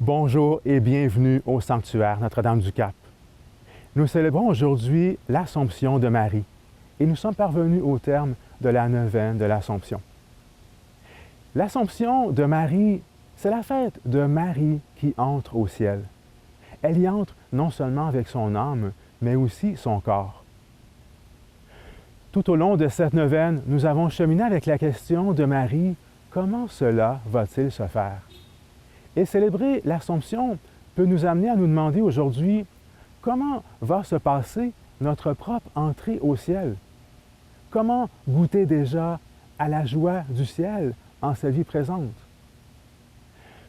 Bonjour et bienvenue au sanctuaire Notre-Dame-du-Cap. Nous célébrons aujourd'hui l'Assomption de Marie et nous sommes parvenus au terme de la neuvaine de l'Assomption. L'Assomption de Marie, c'est la fête de Marie qui entre au ciel. Elle y entre non seulement avec son âme, mais aussi son corps. Tout au long de cette neuvaine, nous avons cheminé avec la question de Marie, comment cela va-t-il se faire? Et célébrer l'Assomption peut nous amener à nous demander aujourd'hui comment va se passer notre propre entrée au ciel? Comment goûter déjà à la joie du ciel en sa vie présente?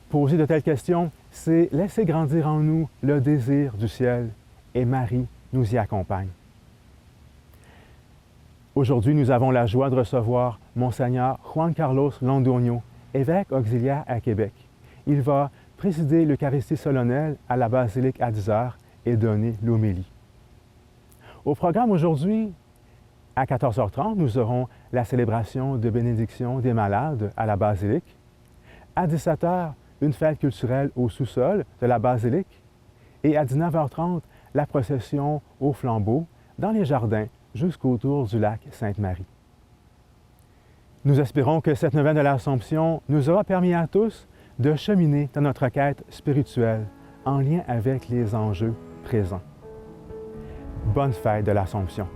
Poser de telles questions, c'est laisser grandir en nous le désir du ciel et Marie nous y accompagne. Aujourd'hui, nous avons la joie de recevoir Monseigneur Juan Carlos Londoño, évêque auxiliaire à Québec. Il va présider l'Eucharistie solennelle à la basilique à 10 heures et donner l'homélie. Au programme aujourd'hui, à 14h30, nous aurons la célébration de bénédiction des malades à la basilique. À 17h, une fête culturelle au sous-sol de la basilique. Et à 19h30, la procession au flambeau dans les jardins jusqu'autour du lac Sainte-Marie. Nous espérons que cette neuvaine de l'Assomption nous aura permis à tous de cheminer dans notre quête spirituelle en lien avec les enjeux présents. Bonne fête de l'Assomption!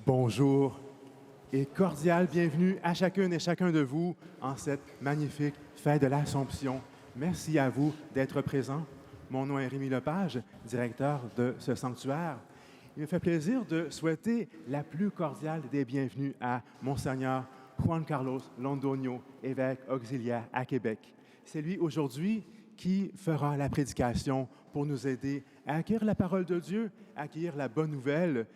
Bonjour et cordial bienvenue à chacune et chacun de vous en cette magnifique fête de l'Assomption. Merci à vous d'être présents. Mon nom est Rémi Lepage, directeur de ce sanctuaire. Il me fait plaisir de souhaiter la plus cordiale des bienvenues à Monseigneur Juan Carlos Londoño, évêque auxiliaire à Québec. C'est lui aujourd'hui qui fera la prédication pour nous aider à accueillir la parole de Dieu, à accueillir la bonne nouvelle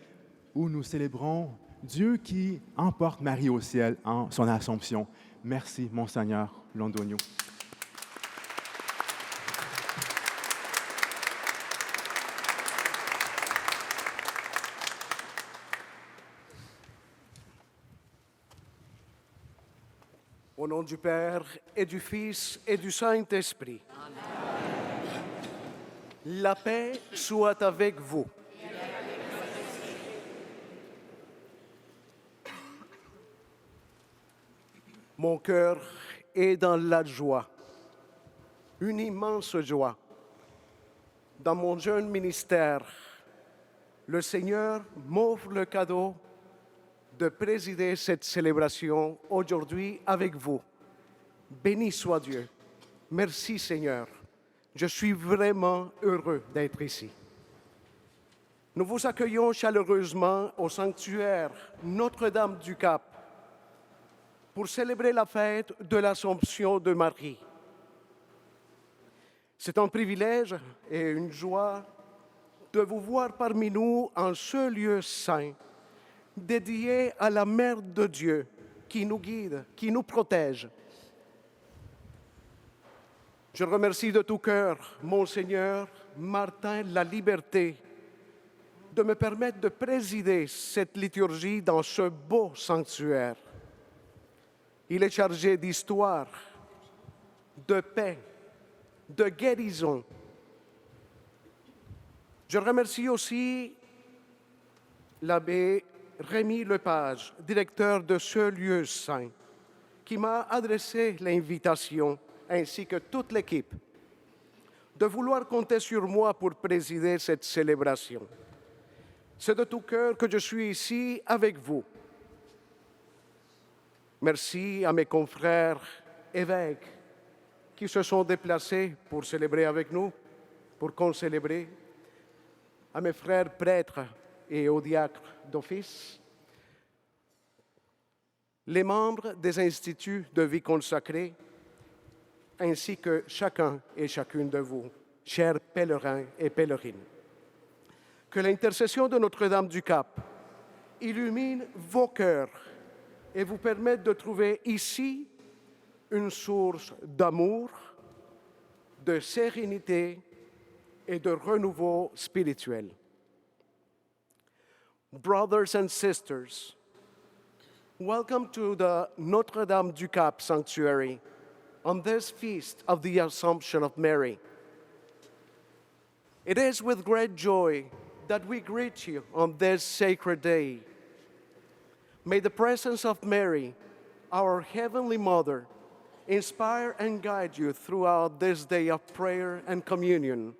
où nous célébrons Dieu qui emporte Marie au ciel en son Assomption. Merci, Monseigneur Londoño. Au nom du Père et du Fils et du Saint-Esprit. Amen. La paix soit avec vous. Mon cœur est dans la joie, une immense joie. Dans mon jeune ministère, le Seigneur m'offre le cadeau de présider cette célébration aujourd'hui avec vous. Béni soit Dieu. Merci Seigneur. Je suis vraiment heureux d'être ici. Nous vous accueillons chaleureusement au sanctuaire Notre-Dame du Cap pour célébrer la fête de l'Assomption de Marie. C'est un privilège et une joie de vous voir parmi nous en ce lieu saint, dédié à la Mère de Dieu qui nous guide, qui nous protège. Je remercie de tout cœur Monseigneur Martin Laliberté de me permettre de présider cette liturgie dans ce beau sanctuaire. Il est chargé d'histoire, de paix, de guérison. Je remercie aussi l'abbé Rémi Lepage, directeur de ce lieu saint, qui m'a adressé l'invitation, ainsi que toute l'équipe, de vouloir compter sur moi pour présider cette célébration. C'est de tout cœur que je suis ici avec vous. Merci à mes confrères évêques qui se sont déplacés pour célébrer avec nous, pour concélébrer, à mes frères prêtres et aux diacres d'office, les membres des instituts de vie consacrée, ainsi que chacun et chacune de vous, chers pèlerins et pèlerines. Que l'intercession de Notre-Dame du Cap illumine vos cœurs et vous permette de trouver ici une source d'amour, de sérénité et de renouveau spirituel. Brothers and sisters, welcome to the Notre-Dame du Cap Sanctuary on this feast of the Assumption of Mary. It is with great joy that we greet you on this sacred day. May the presence of Mary, our Heavenly Mother, inspire and guide you throughout this day of prayer and communion.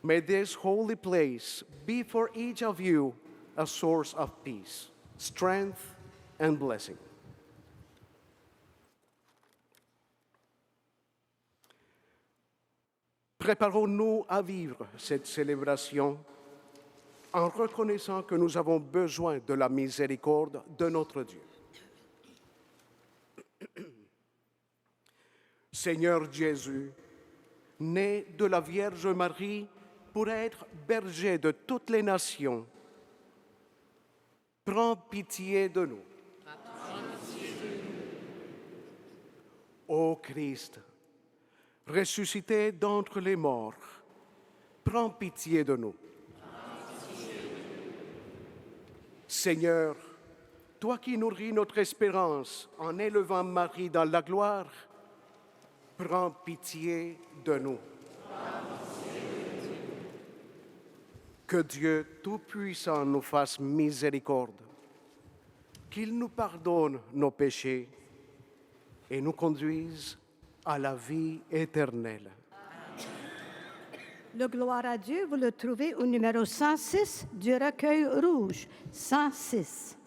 May this holy place be for each of you a source of peace, strength, and blessing. Préparons-nous à vivre cette célébration en reconnaissant que nous avons besoin de la miséricorde de notre Dieu. Seigneur Jésus, né de la Vierge Marie pour être berger de toutes les nations, prends pitié de nous. Ô Christ, ressuscité d'entre les morts, prends pitié de nous. Seigneur, toi qui nourris notre espérance en élevant Marie dans la gloire, prends pitié de nous. Que Dieu Tout-Puissant nous fasse miséricorde, qu'il nous pardonne nos péchés et nous conduise à la vie éternelle. Le Gloire à Dieu, vous le trouvez au numéro 106 du recueil rouge. 106.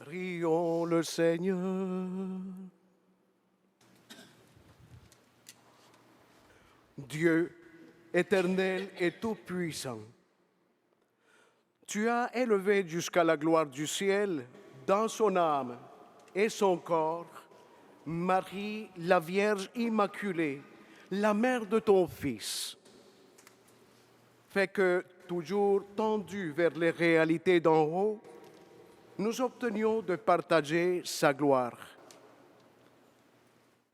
Prions le Seigneur. Dieu, éternel et tout-puissant, tu as élevé jusqu'à la gloire du ciel, dans son âme et son corps, Marie, la Vierge Immaculée, la mère de ton Fils. Fais que, toujours tendus vers les réalités d'en haut, nous obtenions de partager sa gloire.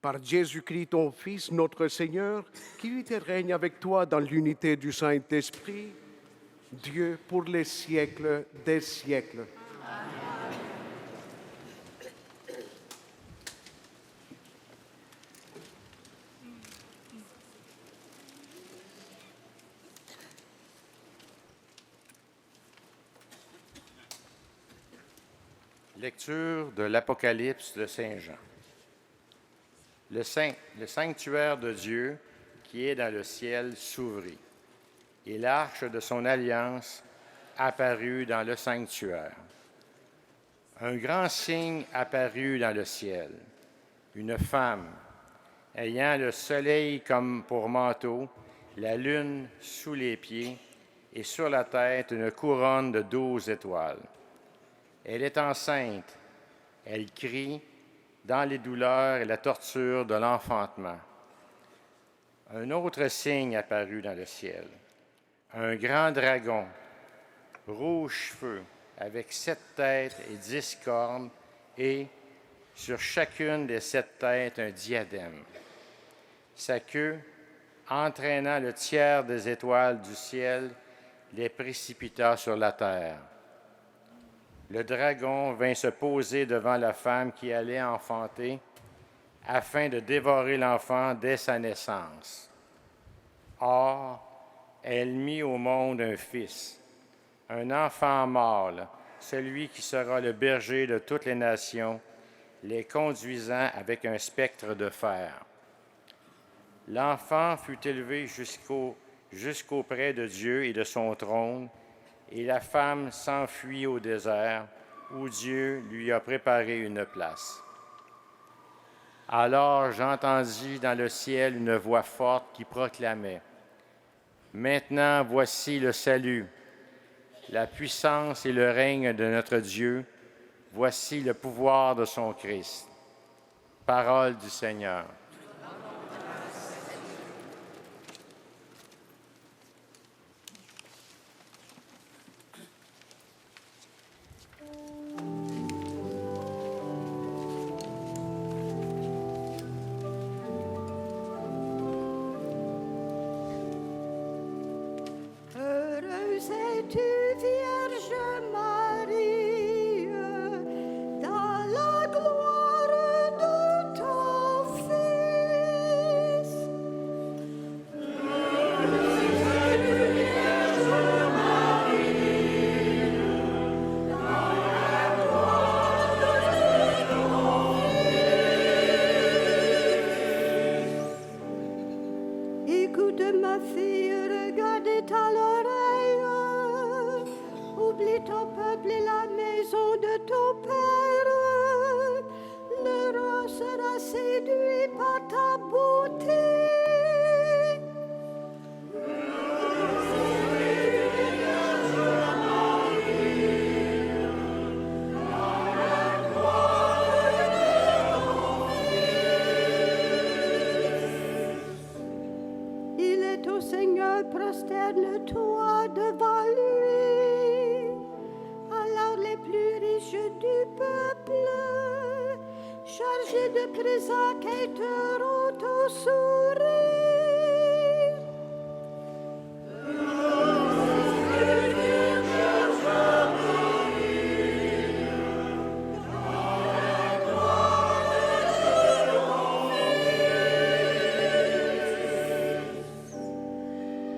Par Jésus-Christ, ton Fils, notre Seigneur, qui vit et règne avec toi dans l'unité du Saint-Esprit, Dieu pour les siècles des siècles. Amen. Lecture de l'Apocalypse de Saint Jean. Le sanctuaire de Dieu qui est dans le ciel s'ouvrit, et l'arche de son alliance apparut dans le sanctuaire. Un grand signe apparut dans le ciel. Une femme, ayant le soleil comme pour manteau, la lune sous les pieds et sur la tête une couronne de 12 étoiles. Elle est enceinte. Elle crie dans les douleurs et la torture de l'enfantement. Un autre signe apparut dans le ciel. Un grand dragon, rouge feu, avec 7 têtes et 10 cornes, et sur chacune des 7 têtes un diadème. Sa queue, entraînant le tiers des étoiles du ciel, les précipita sur la terre. Le dragon vint se poser devant la femme qui allait enfanter, afin de dévorer l'enfant dès sa naissance. Or, elle mit au monde un fils, un enfant mâle, celui qui sera le berger de toutes les nations, les conduisant avec un spectre de fer. L'enfant fut élevé jusqu'auprès de Dieu et de son trône, et la femme s'enfuit au désert, où Dieu lui a préparé une place. Alors j'entendis dans le ciel une voix forte qui proclamait : « Maintenant voici le salut, la puissance et le règne de notre Dieu, voici le pouvoir de son Christ. » Parole du Seigneur. Heureuse es-tu, Vierge Marie, dans la gloire de ton Fils. Écoute ma fille, regarde à l'oreille. Oublie ton peuple et la maison de ton Père. Le roi sera séduit par ta beauté. Il est au Seigneur, prosterne-toi devant lui. Alors les plus riches du peuple, chargés de présents, quêteront au sourire.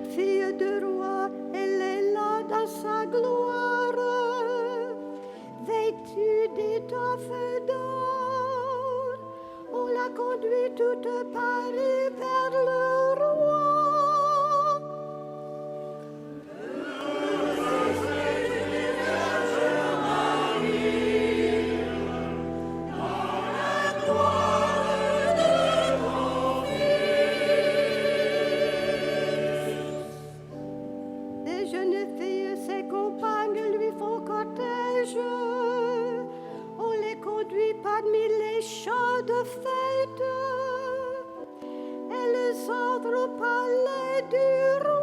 Fille de roi, elle est là dans sa gloire, vêtue d'étoffes d'or. On la conduit toute parée vers le roi. Les jeunes filles, ses compagnes lui font cortège. On les conduit parmi les champs de fête. Elles entrent au palais du roi.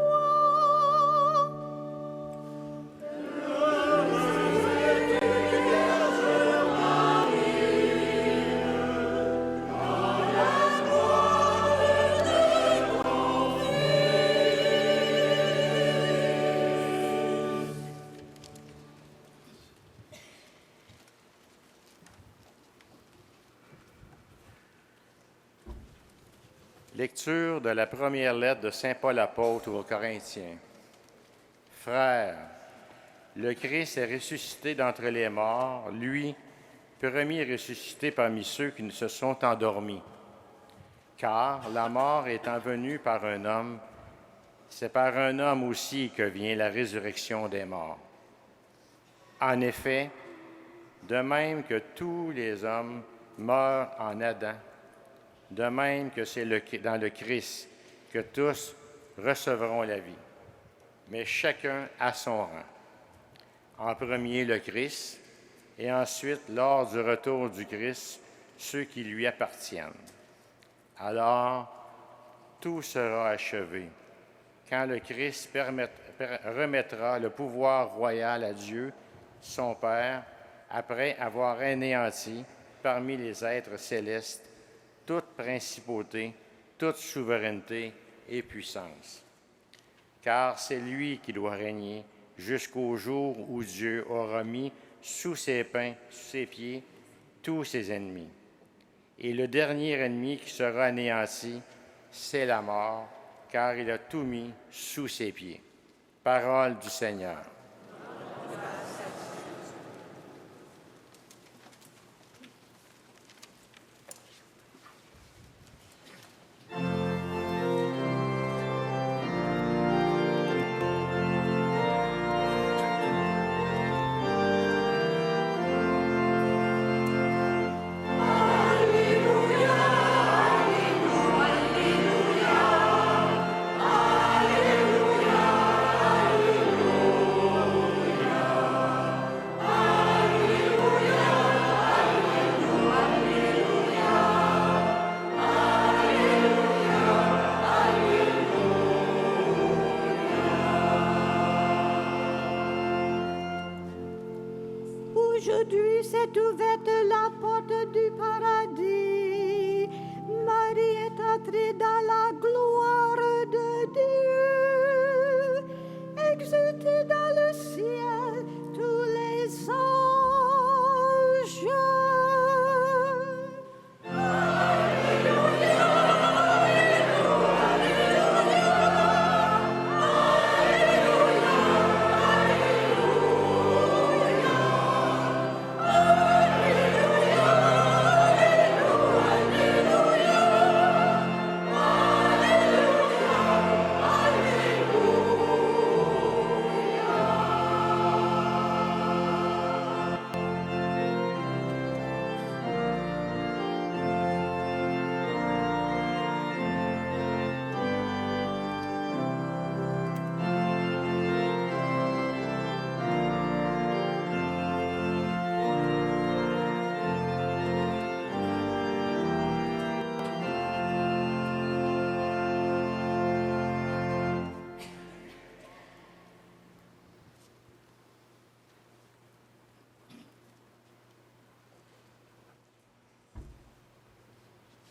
Lecture de la première lettre de Saint Paul apôtre aux Corinthiens. Frères, le Christ est ressuscité d'entre les morts, lui, premier ressuscité parmi ceux qui se sont endormis. Car la mort étant venue par un homme, c'est par un homme aussi que vient la résurrection des morts. En effet, de même que tous les hommes meurent en Adam, de même que c'est dans le Christ que tous recevront la vie, mais chacun à son rang. En premier le Christ, et ensuite, lors du retour du Christ, ceux qui lui appartiennent. Alors, tout sera achevé, quand le Christ remettra le pouvoir royal à Dieu, son Père, après avoir anéanti parmi les êtres célestes toute principauté, toute souveraineté et puissance. Car c'est lui qui doit régner jusqu'au jour où Dieu aura mis sous ses pieds tous ses ennemis. Et le dernier ennemi qui sera anéanti, c'est la mort, car il a tout mis sous ses pieds. Parole du Seigneur. Aujourd'hui s'est ouverte la porte du paradis. Marie est entrée dans la gloire de Dieu. Exultez dans le ciel tous les anges.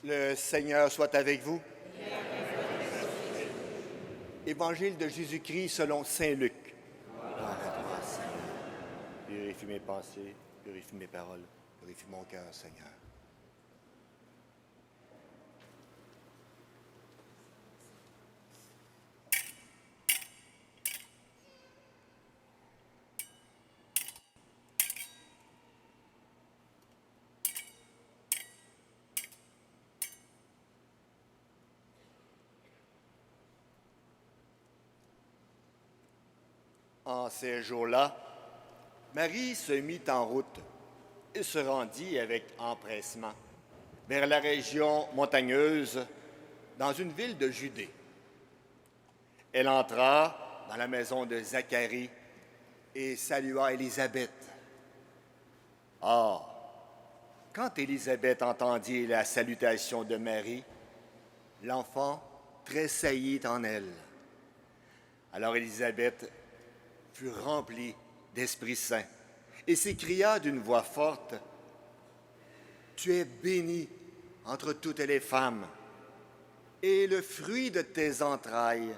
Le Seigneur soit avec vous. Évangile de Jésus-Christ selon saint Luc. Gloire à toi, Seigneur. Purifie mes pensées, purifie mes paroles, purifie mon cœur, Seigneur. En ces jours-là, Marie se mit en route et se rendit avec empressement vers la région montagneuse dans une ville de Judée. Elle entra dans la maison de Zacharie et salua Élisabeth. Or, quand Élisabeth entendit la salutation de Marie, l'enfant tressaillit en elle. Alors Élisabeth fut remplie d'Esprit Saint et s'écria d'une voix forte, « Tu es bénie entre toutes les femmes, et le fruit de tes entrailles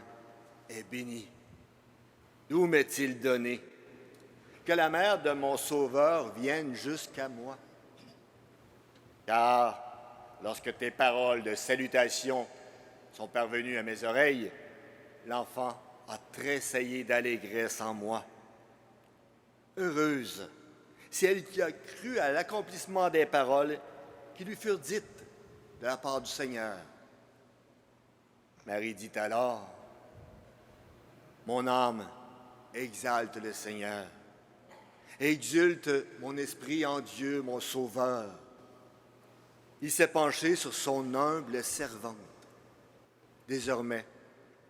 est béni. D'où m'est-il donné que la mère de mon Sauveur vienne jusqu'à moi? Car lorsque tes paroles de salutation sont parvenues à mes oreilles, l'enfant a tressailli d'allégresse en moi. Heureuse, celle qui a cru à l'accomplissement des paroles qui lui furent dites de la part du Seigneur. » Marie dit alors, « Mon âme exalte le Seigneur, Exulte mon esprit en Dieu, mon Sauveur. Il s'est penché sur son humble servante. Désormais,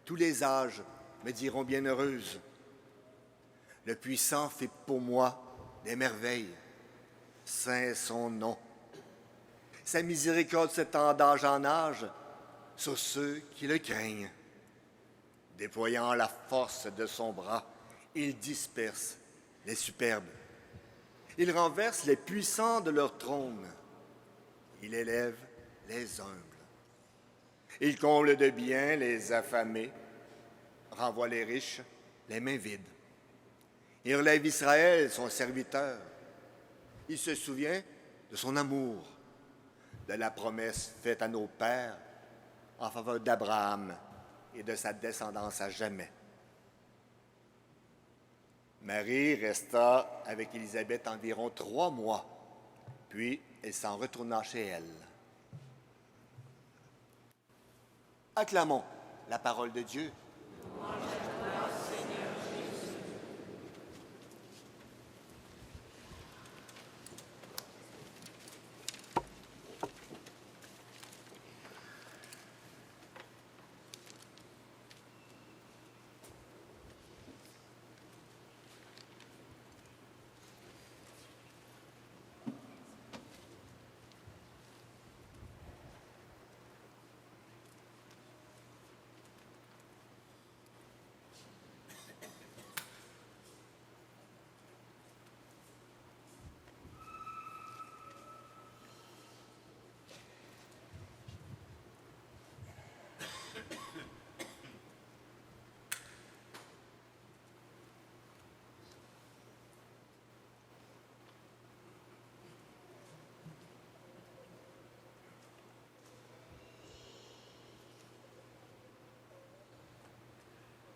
tous les âges me diront bienheureuse. Le puissant fait pour moi des merveilles. Saint est son nom. Sa miséricorde s'étend d'âge en âge sur ceux qui le craignent. Déployant la force de son bras, il disperse les superbes. Il renverse les puissants de leur trône. Il élève les humbles. Il comble de biens les affamés, renvoie les riches les mains vides. Il relève Israël, son serviteur. Il se souvient de son amour, de la promesse faite à nos pères en faveur d'Abraham et de sa descendance à jamais. Marie resta avec Élisabeth environ 3 mois, puis elle s'en retourna chez elle. Acclamons la parole de Dieu.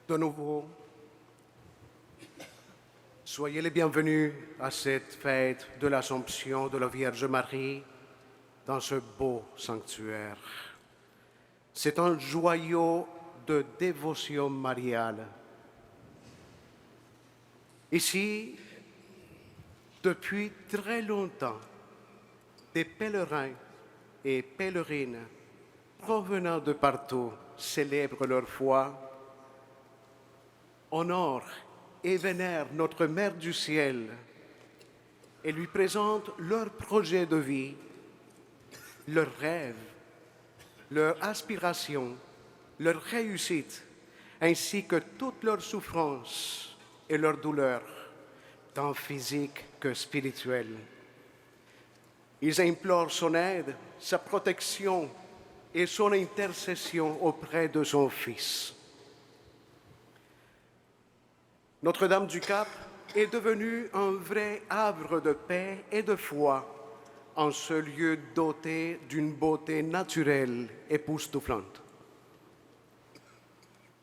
De nouveau, soyez les bienvenus à cette fête de l'Assomption de la Vierge Marie dans ce beau sanctuaire. C'est un joyau de dévotion mariale. Ici, depuis très longtemps, des pèlerins et pèlerines provenant de partout célèbrent leur foi, honorent et vénèrent notre Mère du Ciel et lui présentent leurs projets de vie, leurs rêves, leurs aspirations, leurs réussites, ainsi que toutes leurs souffrances et leurs douleurs, tant physiques que spirituelles. Ils implorent son aide, sa protection et son intercession auprès de son Fils. Notre-Dame du Cap est devenue un vrai havre de paix et de foi en ce lieu doté d'une beauté naturelle époustouflante.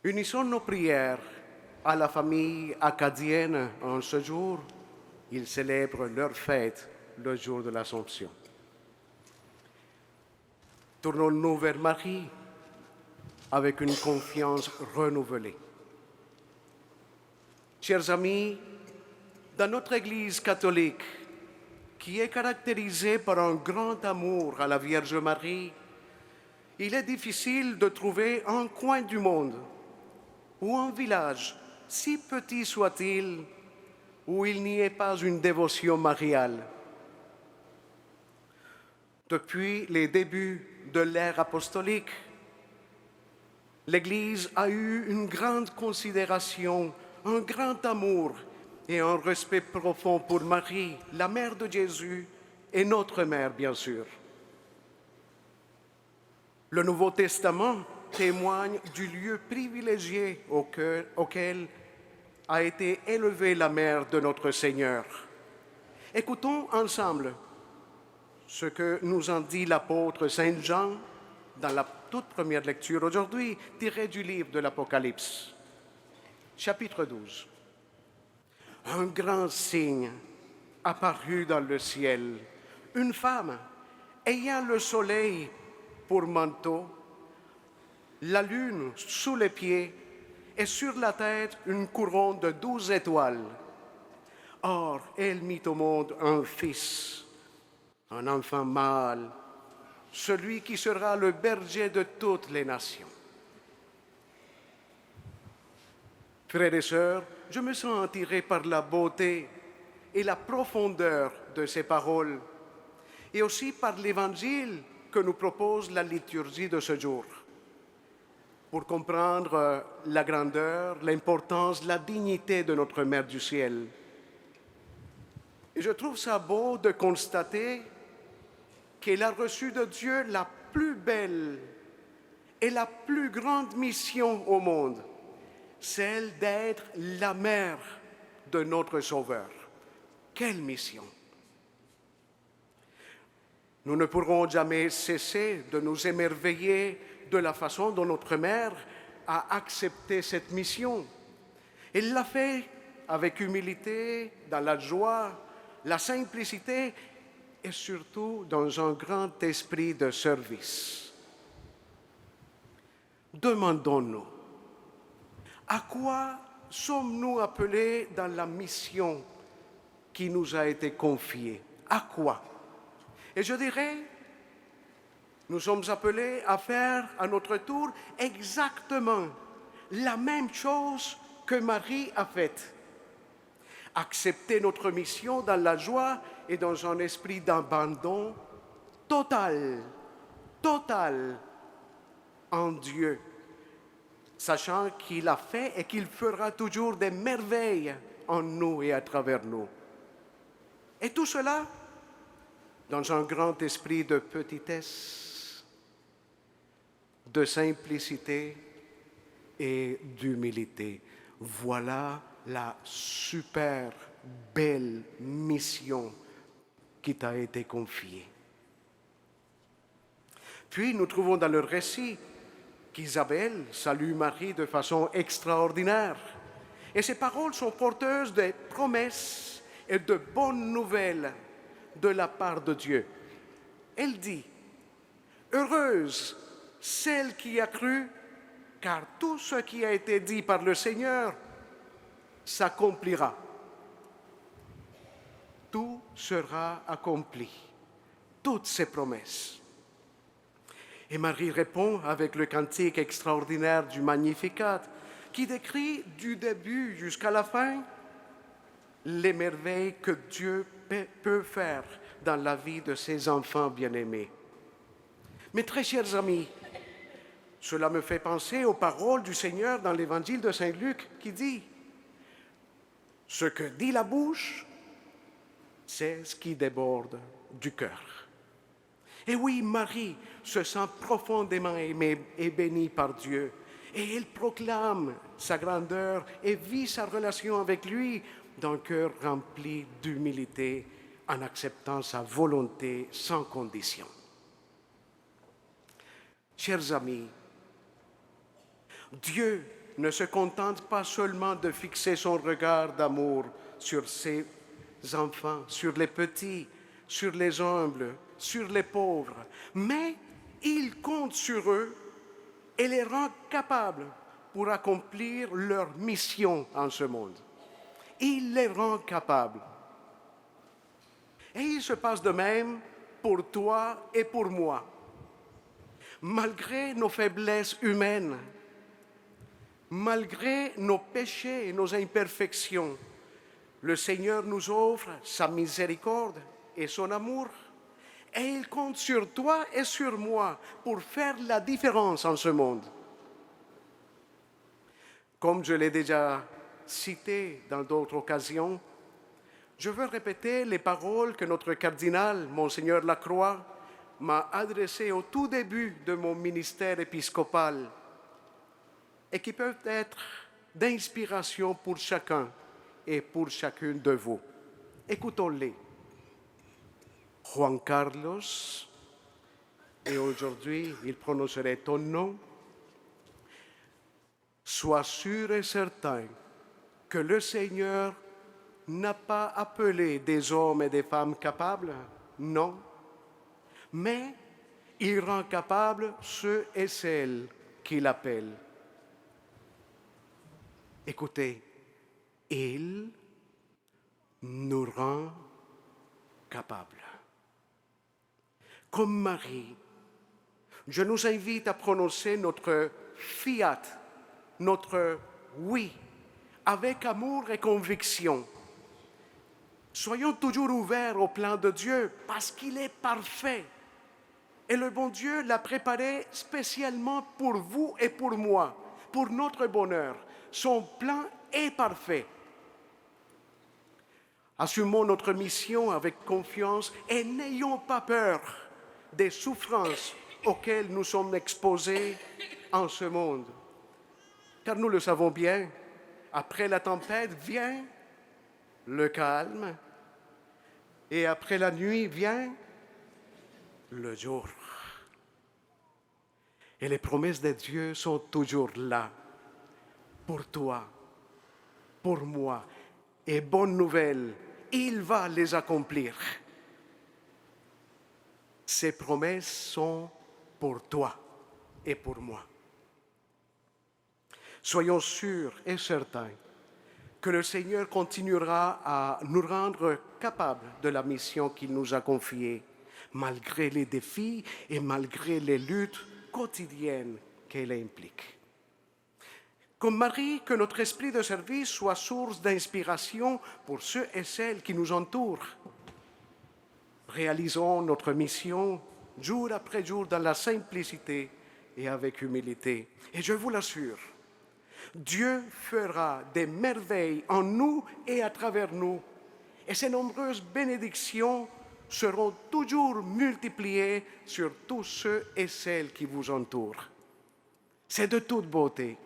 Unissons nos prières à la famille acadienne en ce jour. Ils célèbrent leur fête le jour de l'Assomption. Tournons-nous vers Marie avec une confiance renouvelée. Chers amis, dans notre Église catholique, qui est caractérisée par un grand amour à la Vierge Marie, il est difficile de trouver un coin du monde ou un village, si petit soit-il, où il n'y ait pas une dévotion mariale. Depuis les débuts de l'ère apostolique, l'Église a eu une grande considération, un grand amour et un respect profond pour Marie, la mère de Jésus et notre mère, bien sûr. Le Nouveau Testament témoigne du lieu privilégié auquel a été élevée la mère de notre Seigneur. Écoutons ensemble ce que nous en dit l'apôtre Saint Jean dans la toute première lecture aujourd'hui, tirée du livre de l'Apocalypse. Chapitre 12. Un grand signe apparut dans le ciel, une femme ayant le soleil pour manteau, la lune sous les pieds et sur la tête une couronne de 12 étoiles. Or, elle mit au monde un fils, un enfant mâle, celui qui sera le berger de toutes les nations. Frères et sœurs, je me sens attiré par la beauté et la profondeur de ces paroles, et aussi par l'évangile que nous propose la liturgie de ce jour. Pour comprendre la grandeur, l'importance, la dignité de notre Mère du ciel. Et je trouve ça beau de constater qu'elle a reçu de Dieu la plus belle et la plus grande mission au monde, celle d'être la mère de notre Sauveur. Quelle mission! Nous ne pourrons jamais cesser de nous émerveiller de la façon dont notre mère a accepté cette mission. Elle l'a fait avec humilité, dans la joie, la simplicité et surtout dans un grand esprit de service. Demandons-nous, à quoi sommes-nous appelés dans la mission qui nous a été confiée? À quoi? Et je dirais, nous sommes appelés à faire à notre tour exactement la même chose que Marie a faite. Accepter notre mission dans la joie et dans un esprit d'abandon total en Dieu, sachant qu'il a fait et qu'il fera toujours des merveilles en nous et à travers nous. Et tout cela dans un grand esprit de petitesse, de simplicité et d'humilité. Voilà la super belle mission qui t'a été confiée. Puis nous trouvons dans le récit qu'Isabelle salue Marie de façon extraordinaire. Et ces paroles sont porteuses de promesses et de bonnes nouvelles de la part de Dieu. Elle dit, « Heureuse celle qui a cru, car tout ce qui a été dit par le Seigneur s'accomplira. » Tout sera accompli, toutes ces promesses. Et Marie répond avec le cantique extraordinaire du Magnificat, qui décrit du début jusqu'à la fin les merveilles que Dieu peut faire dans la vie de ses enfants bien-aimés. Mes très chers amis, cela me fait penser aux paroles du Seigneur dans l'évangile de Saint Luc qui dit « Ce que dit la bouche, c'est ce qui déborde du cœur. » Et oui, Marie se sent profondément aimée et bénie par Dieu. Et elle proclame sa grandeur et vit sa relation avec lui d'un cœur rempli d'humilité en acceptant sa volonté sans condition. Chers amis, Dieu ne se contente pas seulement de fixer son regard d'amour sur ses enfants, sur les petits, sur les humbles, sur les pauvres, mais il compte sur eux et les rend capables pour accomplir leur mission en ce monde. Il les rend capables. Et il se passe de même pour toi et pour moi. Malgré nos faiblesses humaines, malgré nos péchés et nos imperfections, le Seigneur nous offre sa miséricorde et son amour. Et il compte sur toi et sur moi pour faire la différence en ce monde. Comme je l'ai déjà cité dans d'autres occasions, je veux répéter les paroles que notre cardinal, Monseigneur Lacroix, m'a adressées au tout début de mon ministère épiscopal et qui peuvent être d'inspiration pour chacun et pour chacune de vous. Écoutons-les. Juan Carlos, et aujourd'hui il prononcerait ton nom, sois sûr et certain que le Seigneur n'a pas appelé des hommes et des femmes capables, non, mais il rend capables ceux et celles qu'il appelle. Écoutez, il nous rend capables. Comme Marie, je nous invite à prononcer notre fiat, notre oui, avec amour et conviction. Soyons toujours ouverts au plan de Dieu parce qu'il est parfait. Et le bon Dieu l'a préparé spécialement pour vous et pour moi, pour notre bonheur. Son plan est parfait. Assumons notre mission avec confiance et n'ayons pas peur des souffrances auxquelles nous sommes exposés en ce monde. Car nous le savons bien, après la tempête vient le calme et après la nuit vient le jour. Et les promesses de Dieu sont toujours là pour toi, pour moi. Et bonne nouvelle, il va les accomplir. Ces promesses sont pour toi et pour moi. Soyons sûrs et certains que le Seigneur continuera à nous rendre capables de la mission qu'il nous a confiée, malgré les défis et malgré les luttes quotidiennes qu'elle implique. Comme Marie, que notre esprit de service soit source d'inspiration pour ceux et celles qui nous entourent. Réalisons notre mission jour après jour dans la simplicité et avec humilité. Et je vous l'assure, Dieu fera des merveilles en nous et à travers nous. Et ces nombreuses bénédictions seront toujours multipliées sur tous ceux et celles qui vous entourent. C'est de toute beauté.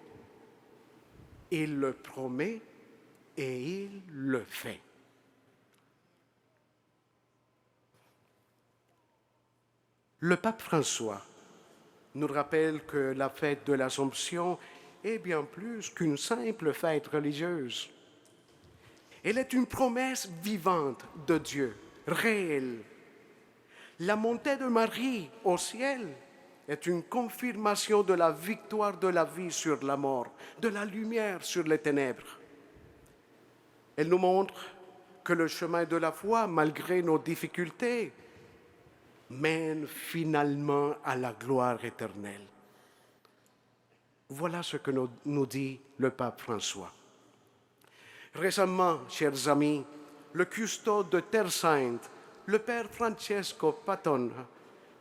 Il le promet et il le fait. Le pape François nous rappelle que la fête de l'Assomption est bien plus qu'une simple fête religieuse. Elle est une promesse vivante de Dieu, réelle. La montée de Marie au ciel est une confirmation de la victoire de la vie sur la mort, de la lumière sur les ténèbres. Elle nous montre que le chemin de la foi, malgré nos difficultés, mène finalement à la gloire éternelle. Voilà ce que nous dit le pape François. Récemment, chers amis, le custode de Terre Sainte, le père Francesco Patton,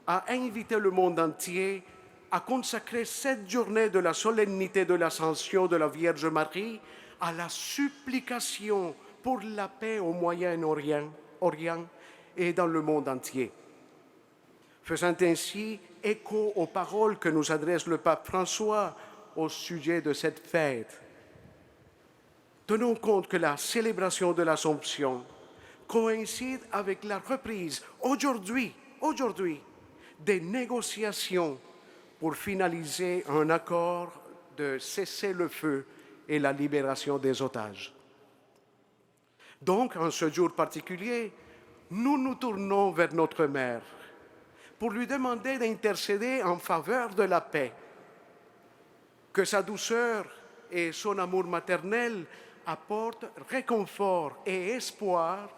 a invité le monde entier à consacrer cette journée de la solennité de l'Ascension de la Vierge Marie à la supplication pour la paix au Moyen-Orient et dans le monde entier. Faisant ainsi écho aux paroles que nous adresse le pape François au sujet de cette fête, tenons compte que la célébration de l'Assomption coïncide avec la reprise aujourd'hui, des négociations pour finaliser un accord de cessez-le-feu et la libération des otages. Donc, en ce jour particulier, nous nous tournons vers notre Mère pour lui demander d'intercéder en faveur de la paix, que sa douceur et son amour maternel apportent réconfort et espoir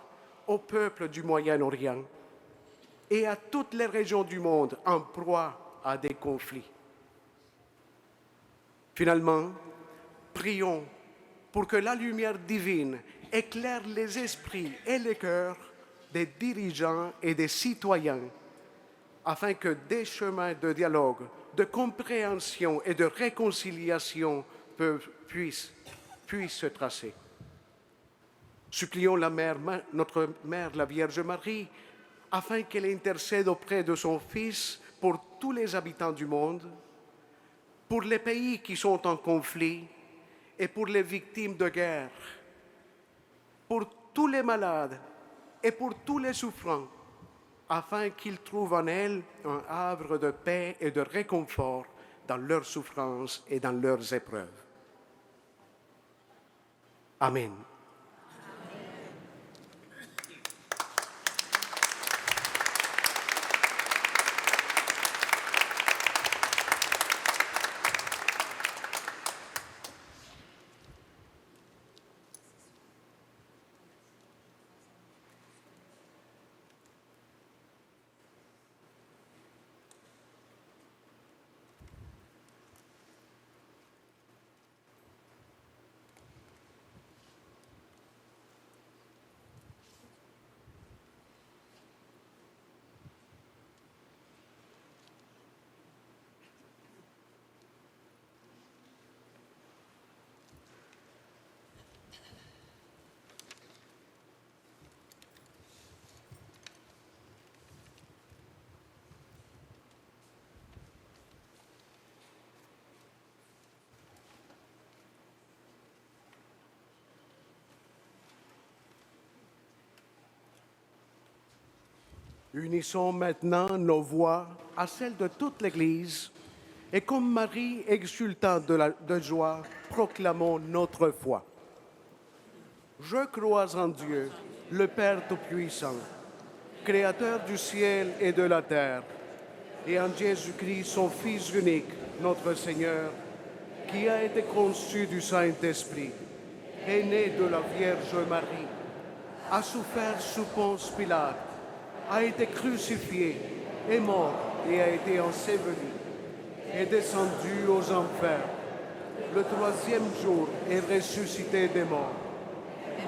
au peuple du Moyen-Orient et à toutes les régions du monde en proie à des conflits. Finalement, prions pour que la lumière divine éclaire les esprits et les cœurs des dirigeants et des citoyens, afin que des chemins de dialogue, de compréhension et de réconciliation puissent se tracer. Supplions notre Mère, la Vierge Marie, afin qu'elle intercède auprès de son Fils pour tous les habitants du monde, pour les pays qui sont en conflit et pour les victimes de guerre, pour tous les malades et pour tous les souffrants, afin qu'ils trouvent en elle un havre de paix et de réconfort dans leurs souffrances et dans leurs épreuves. Amen. Unissons maintenant nos voix à celles de toute l'Église et comme Marie exultante de joie, proclamons notre foi. Je crois en Dieu, le Père Tout-Puissant, Créateur du ciel et de la terre, et en Jésus-Christ, son Fils unique, notre Seigneur, qui a été conçu du Saint-Esprit, est né de la Vierge Marie, a souffert sous Ponce Pilate, a été crucifié, est mort et a été enseveli, est descendu aux enfers. Le troisième jour est ressuscité des morts,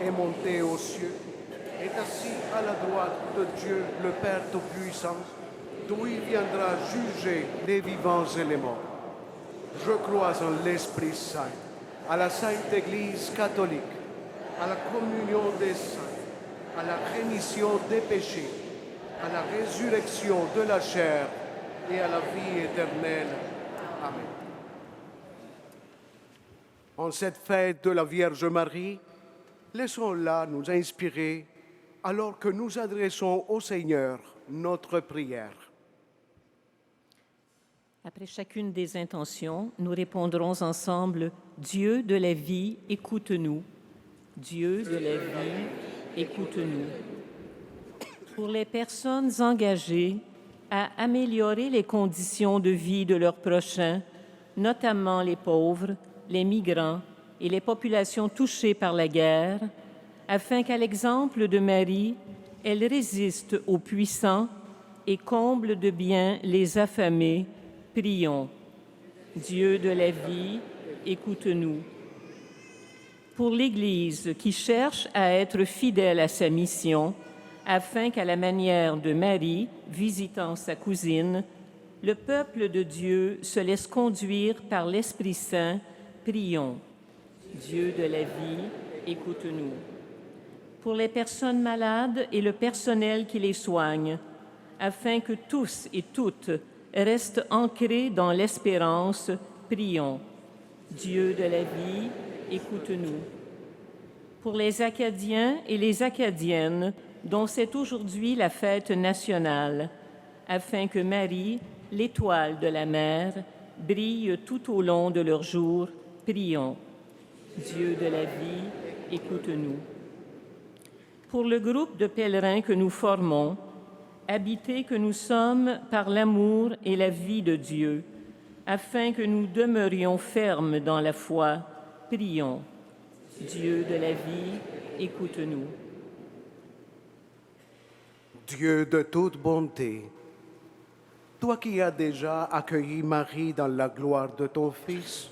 est monté aux cieux, est assis à la droite de Dieu, le Père Tout-Puissant, d'où il viendra juger les vivants et les morts. Je crois en l'Esprit Saint, à la Sainte Église catholique, à la communion des saints, à la rémission des péchés, à la résurrection de la chair et à la vie éternelle. Amen. En cette fête de la Vierge Marie, laissons-la nous inspirer alors que nous adressons au Seigneur notre prière. Après chacune des intentions, nous répondrons ensemble « Dieu de la vie, écoute-nous. Dieu de la vie, écoute-nous. » Pour les personnes engagées à améliorer les conditions de vie de leurs prochains, notamment les pauvres, les migrants et les populations touchées par la guerre, afin qu'à l'exemple de Marie, elles résistent aux puissants et comblent de bien les affamés, prions. Dieu de la vie, écoute-nous. Pour l'Église qui cherche à être fidèle à sa mission, afin qu'à la manière de Marie, visitant sa cousine, le peuple de Dieu se laisse conduire par l'Esprit Saint, prions. Dieu de la vie, écoute-nous. Pour les personnes malades et le personnel qui les soigne, afin que tous et toutes restent ancrés dans l'espérance, prions. Dieu de la vie, écoute-nous. Pour les Acadiens et les Acadiennes, dont c'est aujourd'hui la fête nationale, afin que Marie, l'étoile de la mer, brille tout au long de leur jour, prions. Dieu de la vie, écoute-nous. Pour le groupe de pèlerins que nous formons, habités que nous sommes par l'amour et la vie de Dieu, afin que nous demeurions fermes dans la foi, prions. Dieu de la vie, écoute-nous. Dieu de toute bonté, toi qui as déjà accueilli Marie dans la gloire de ton Fils,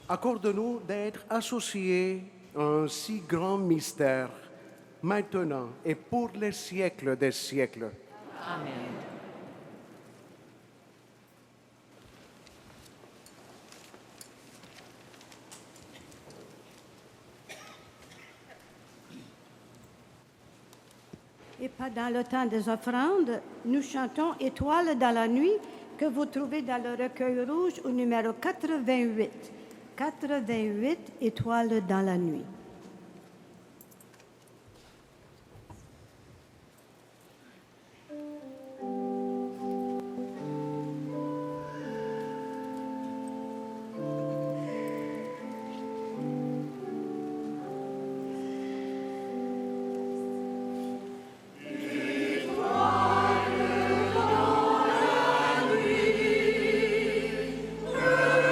accorde-nous d'être associés à un si grand mystère, maintenant et pour les siècles des siècles. Amen. Et pendant le temps des offrandes, nous chantons « Étoile dans la nuit » que vous trouvez dans le recueil rouge au numéro 88. 88, Étoile dans la nuit.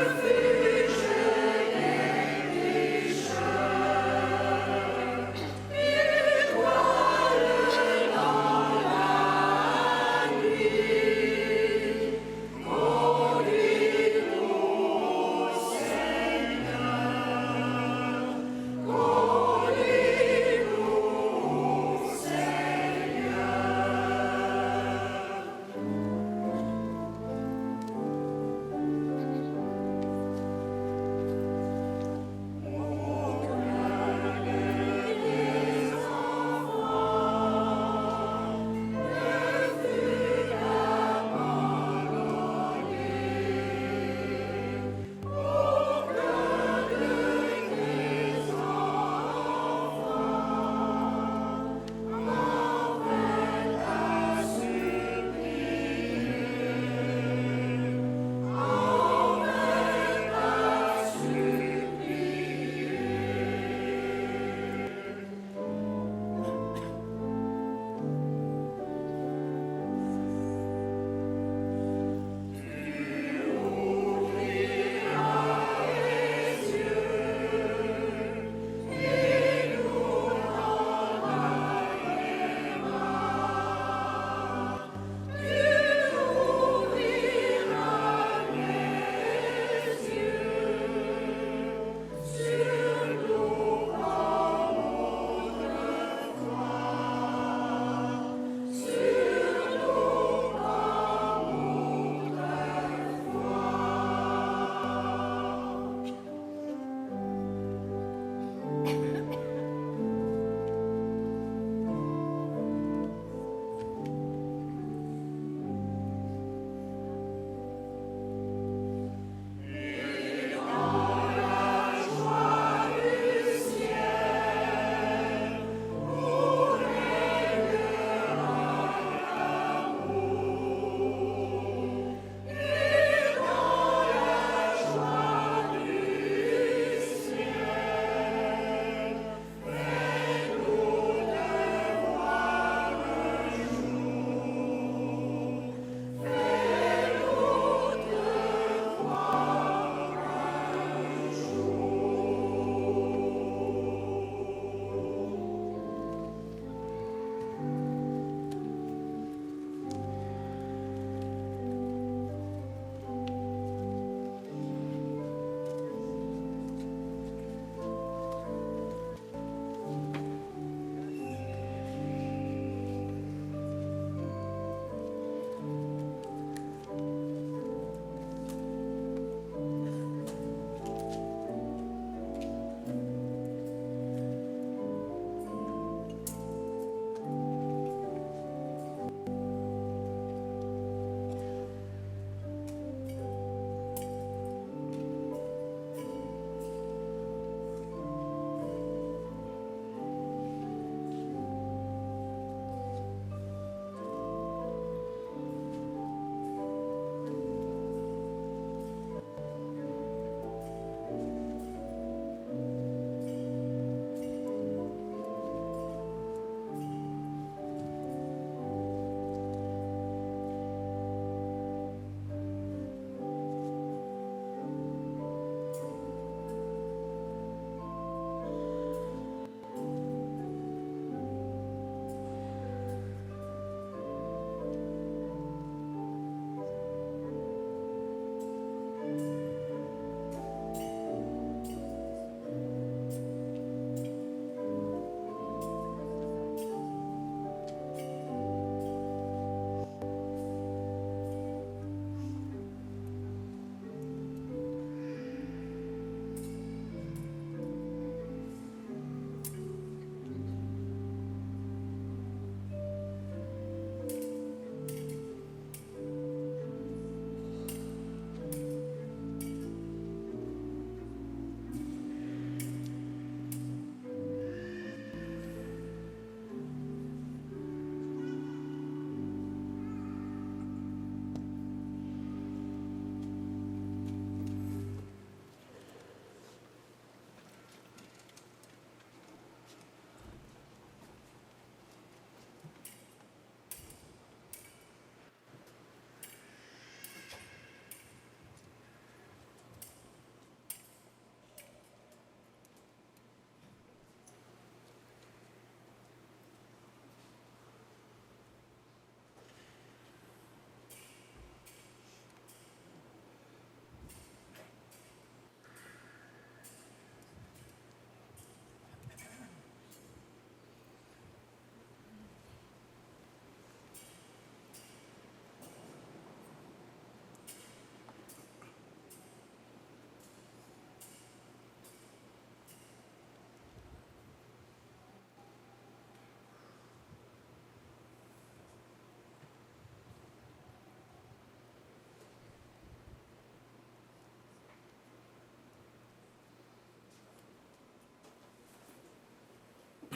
Refuge des pécheurs.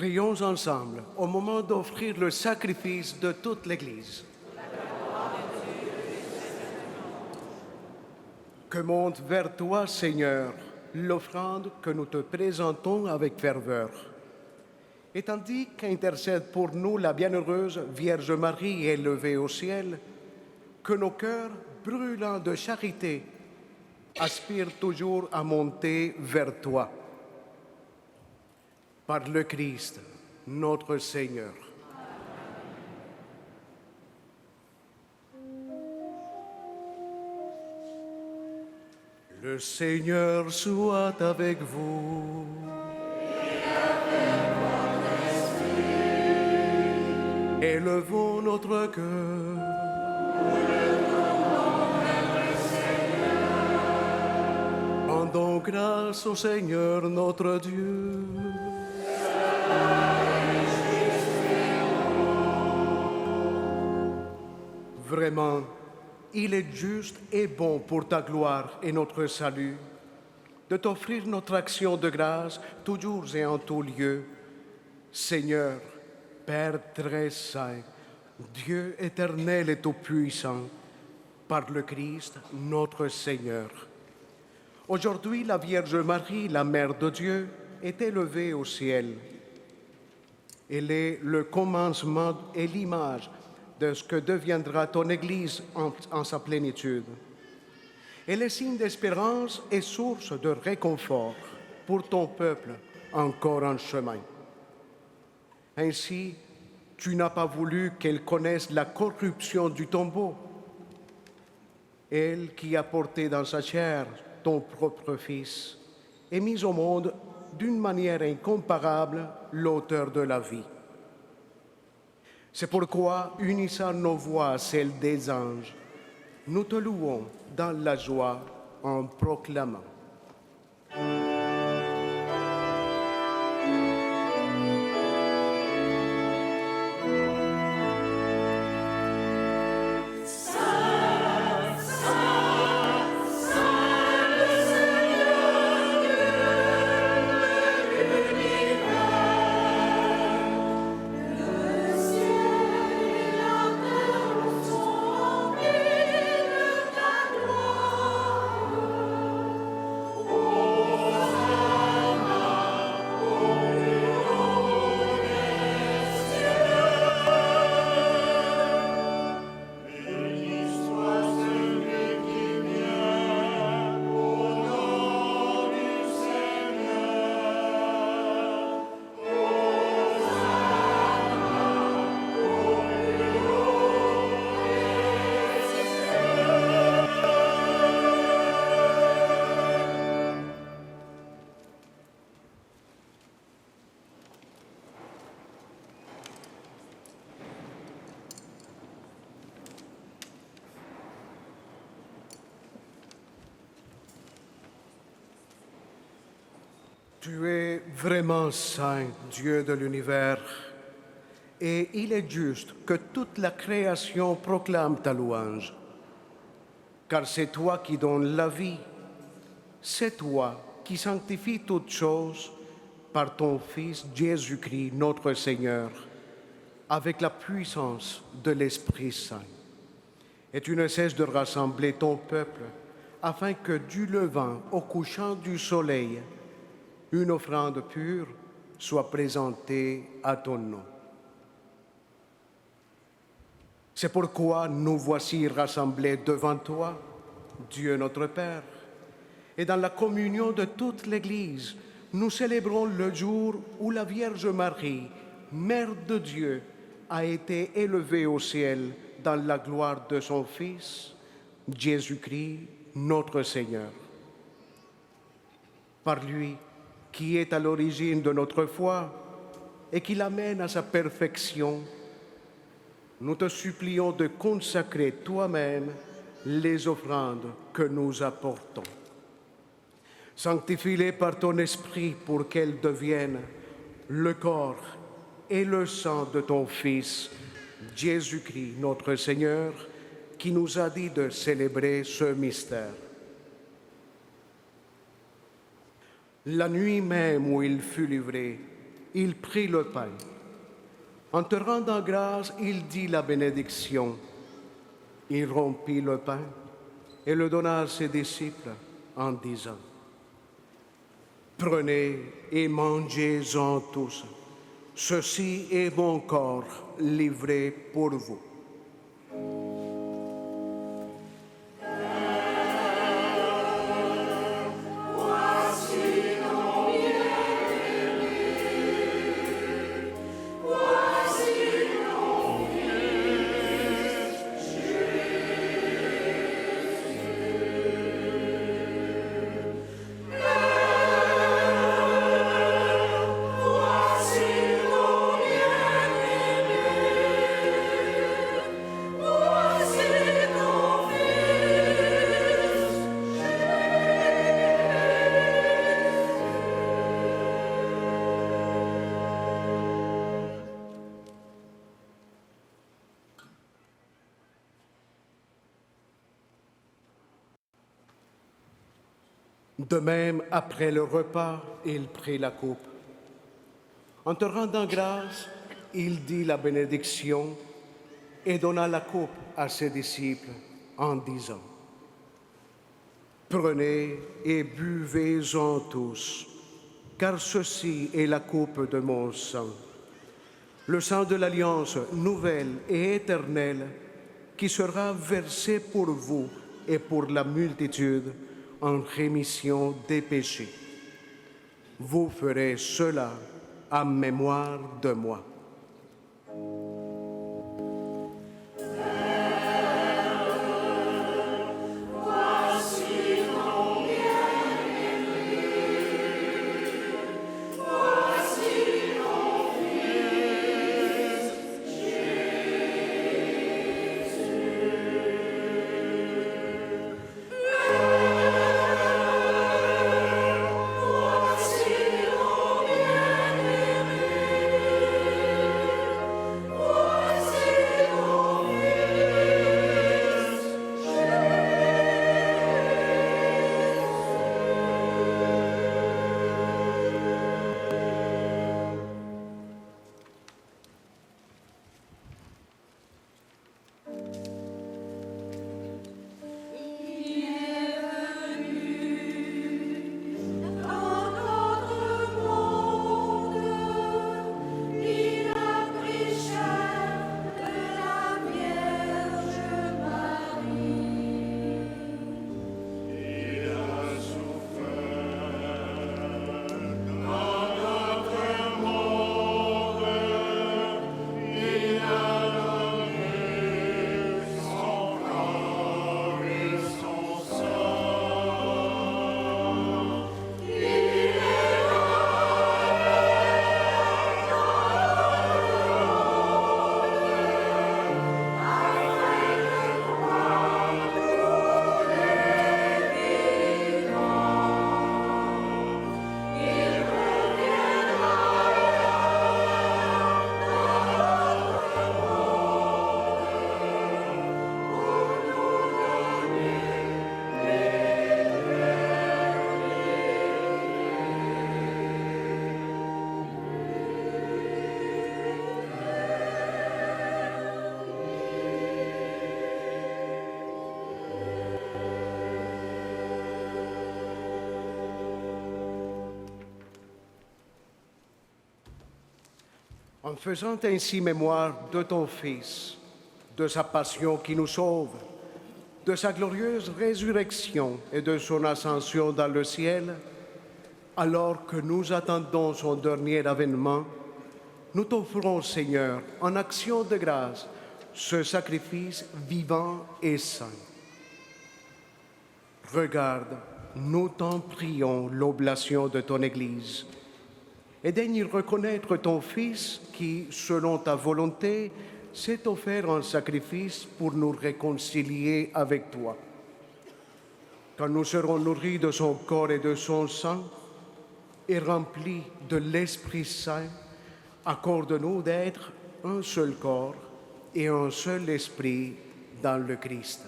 Prions ensemble au moment d'offrir le sacrifice de toute l'Église. Que monte vers toi, Seigneur, l'offrande que nous te présentons avec ferveur. Et tandis qu'intercède pour nous la bienheureuse Vierge Marie élevée au ciel, que nos cœurs, brûlants de charité, aspirent toujours à monter vers toi. Par le Christ, notre Seigneur. Le Seigneur soit avec vous. Élevons notre cœur. Rendons grâce au Seigneur notre Dieu. Vraiment, il est juste et bon pour ta gloire et notre salut de t'offrir notre action de grâce toujours et en tout lieu. Seigneur, Père très saint, Dieu éternel et tout-puissant, par le Christ, notre Seigneur. Aujourd'hui, la Vierge Marie, la Mère de Dieu, est élevée au ciel. Elle est le commencement et l'image de ce que deviendra ton Église en sa plénitude. Elle est signe d'espérance et source de réconfort pour ton peuple encore en chemin. Ainsi, tu n'as pas voulu qu'elle connaisse la corruption du tombeau, elle qui a porté dans sa chair ton propre Fils et mis au monde d'une manière incomparable l'auteur de la vie. C'est pourquoi, unissant nos voix à celles des anges, nous te louons dans la joie en proclamant. Tu es vraiment saint, Dieu de l'univers, et il est juste que toute la création proclame ta louange. Car c'est toi qui donnes la vie, c'est toi qui sanctifies toutes choses par ton Fils Jésus-Christ, notre Seigneur, avec la puissance de l'Esprit Saint. Et tu ne cesses de rassembler ton peuple, afin que du levant au couchant du soleil, une offrande pure soit présentée à ton nom. C'est pourquoi nous voici rassemblés devant toi, Dieu notre Père, et dans la communion de toute l'Église, nous célébrons le jour où la Vierge Marie, Mère de Dieu, a été élevée au ciel dans la gloire de son Fils, Jésus-Christ, notre Seigneur. Par lui, qui est à l'origine de notre foi et qui l'amène à sa perfection, nous te supplions de consacrer toi-même les offrandes que nous apportons. Sanctifie-les par ton esprit pour qu'elles deviennent le corps et le sang de ton Fils, Jésus-Christ, notre Seigneur, qui nous a dit de célébrer ce mystère. La nuit même où il fut livré, il prit le pain. En te rendant grâce, il dit la bénédiction. Il rompit le pain et le donna à ses disciples en disant, « Prenez et mangez-en tous. Ceci est mon corps livré pour vous. » De même, après le repas, il prit la coupe. En te rendant grâce, il dit la bénédiction et donna la coupe à ses disciples en disant, « Prenez et buvez-en tous, car ceci est la coupe de mon sang, le sang de l'alliance nouvelle et éternelle qui sera versé pour vous et pour la multitude en rémission des péchés. Vous ferez cela en mémoire de moi. » En faisant ainsi mémoire de ton Fils, de sa passion qui nous sauve, de sa glorieuse résurrection et de son ascension dans le ciel, alors que nous attendons son dernier avènement, nous t'offrons, Seigneur, en action de grâce, ce sacrifice vivant et saint. Regarde, nous t'en prions l'oblation de ton Église, et daigne reconnaître ton Fils qui, selon ta volonté, s'est offert en sacrifice pour nous réconcilier avec toi. Quand nous serons nourris de son corps et de son sang et remplis de l'Esprit Saint, accorde-nous d'être un seul corps et un seul esprit dans le Christ.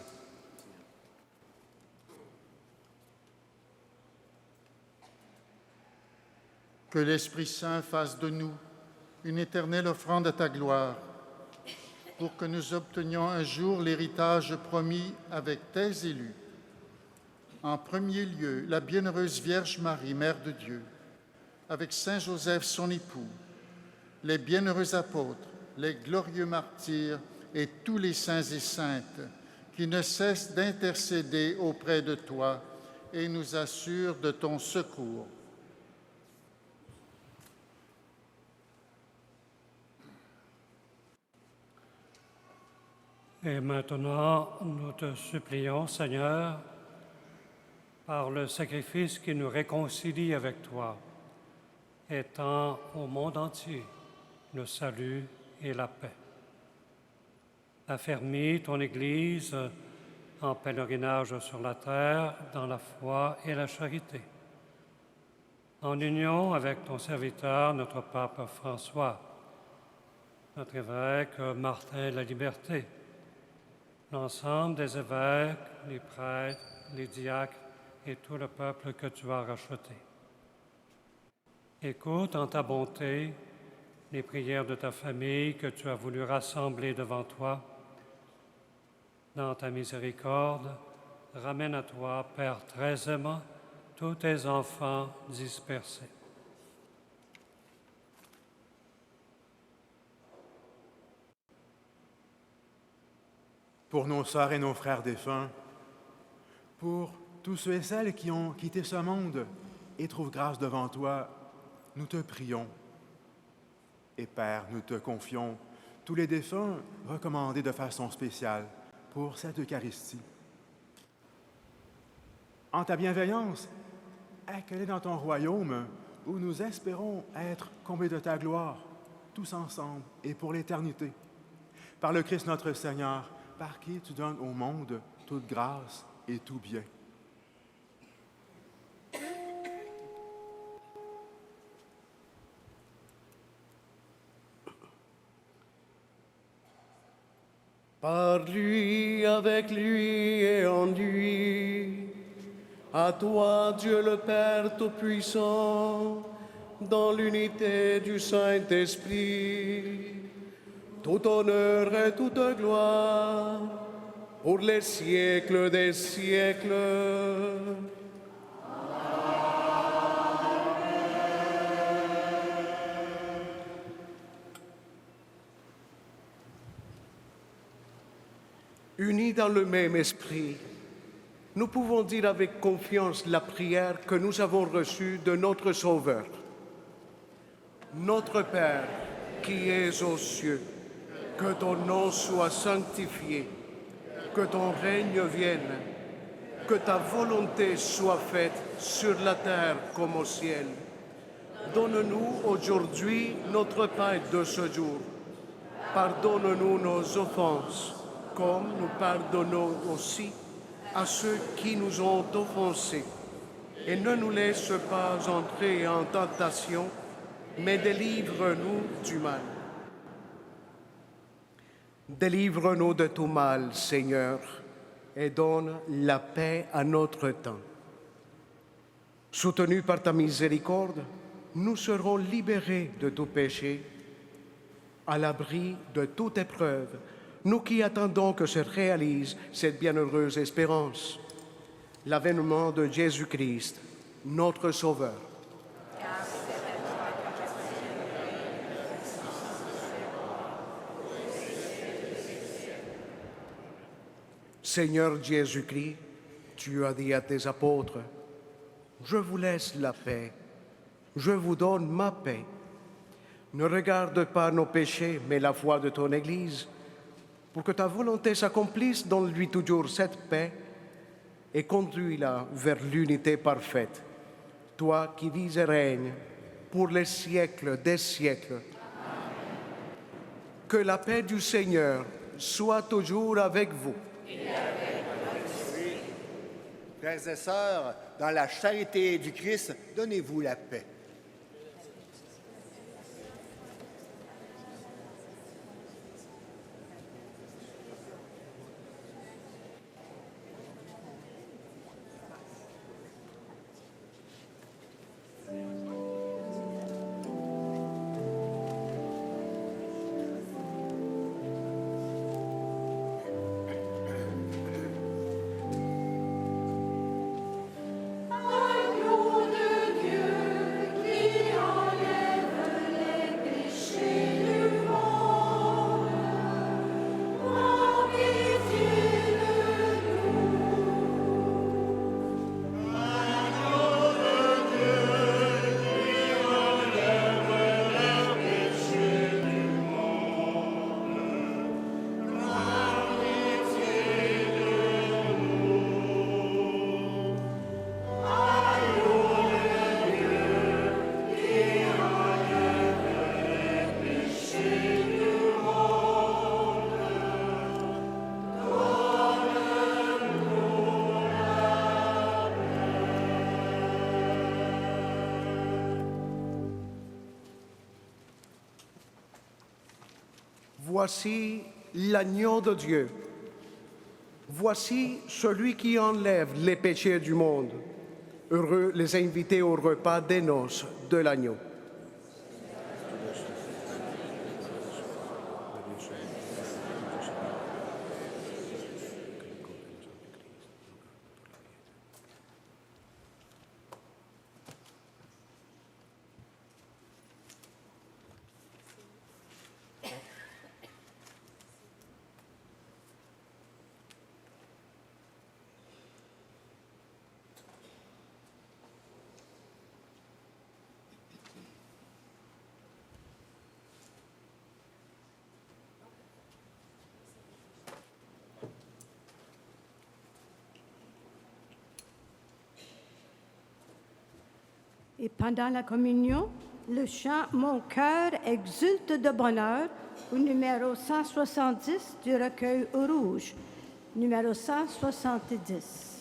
Que l'Esprit Saint fasse de nous une éternelle offrande à ta gloire, pour que nous obtenions un jour l'héritage promis avec tes élus. En premier lieu, la bienheureuse Vierge Marie, Mère de Dieu, avec Saint Joseph, son époux, les bienheureux apôtres, les glorieux martyrs et tous les saints et saintes qui ne cessent d'intercéder auprès de toi et nous assurent de ton secours. Et maintenant, nous te supplions, Seigneur, par le sacrifice qui nous réconcilie avec toi, étends au monde entier le salut et la paix. Affermis ton Église en pèlerinage sur la terre dans la foi et la charité. En union avec ton serviteur, notre pape François, notre évêque Martin La Liberté, l'ensemble des évêques, les prêtres, les diacres et tout le peuple que tu as racheté. Écoute en ta bonté les prières de ta famille que tu as voulu rassembler devant toi. Dans ta miséricorde, ramène à toi, Père très aimant, tous tes enfants dispersés. Pour nos sœurs et nos frères défunts, pour tous ceux et celles qui ont quitté ce monde et trouvent grâce devant toi, nous te prions. Et Père, nous te confions tous les défunts recommandés de façon spéciale pour cette Eucharistie. En ta bienveillance, accueille dans ton royaume où nous espérons être comblés de ta gloire, tous ensemble et pour l'éternité. Par le Christ notre Seigneur, par qui tu donnes au monde toute grâce et tout bien. Par lui, avec lui et en lui, à toi, Dieu le Père Tout-Puissant, dans l'unité du Saint-Esprit, tout honneur et toute gloire, pour les siècles des siècles. Unis dans le même esprit, nous pouvons dire avec confiance la prière que nous avons reçue de notre Sauveur. Notre Père, qui es aux cieux, que ton nom soit sanctifié, que ton règne vienne, que ta volonté soit faite sur la terre comme au ciel. Donne-nous aujourd'hui notre pain de ce jour. Pardonne-nous nos offenses, comme nous pardonnons aussi à ceux qui nous ont offensés. Et ne nous laisse pas entrer en tentation, mais délivre-nous du mal. Délivre-nous de tout mal, Seigneur, et donne la paix à notre temps. Soutenus par ta miséricorde, nous serons libérés de tout péché, à l'abri de toute épreuve, nous qui attendons que se réalise cette bienheureuse espérance, l'avènement de Jésus-Christ, notre Sauveur. Seigneur Jésus-Christ, tu as dit à tes apôtres, « Je vous laisse la paix, je vous donne ma paix. Ne regarde pas nos péchés, mais la foi de ton Église, pour que ta volonté s'accomplisse, donne-lui toujours cette paix et conduis-la vers l'unité parfaite. Toi qui vis et règnes pour les siècles des siècles. Amen. Que la paix du Seigneur soit toujours avec vous. Frères et sœurs, dans la charité du Christ, donnez-vous la paix. Voici l'agneau de Dieu. Voici celui qui enlève les péchés du monde. Heureux les invités au repas des noces de l'agneau. Et pendant la communion, le chant Mon cœur exulte de bonheur au numéro 170 du recueil rouge. Numéro 170.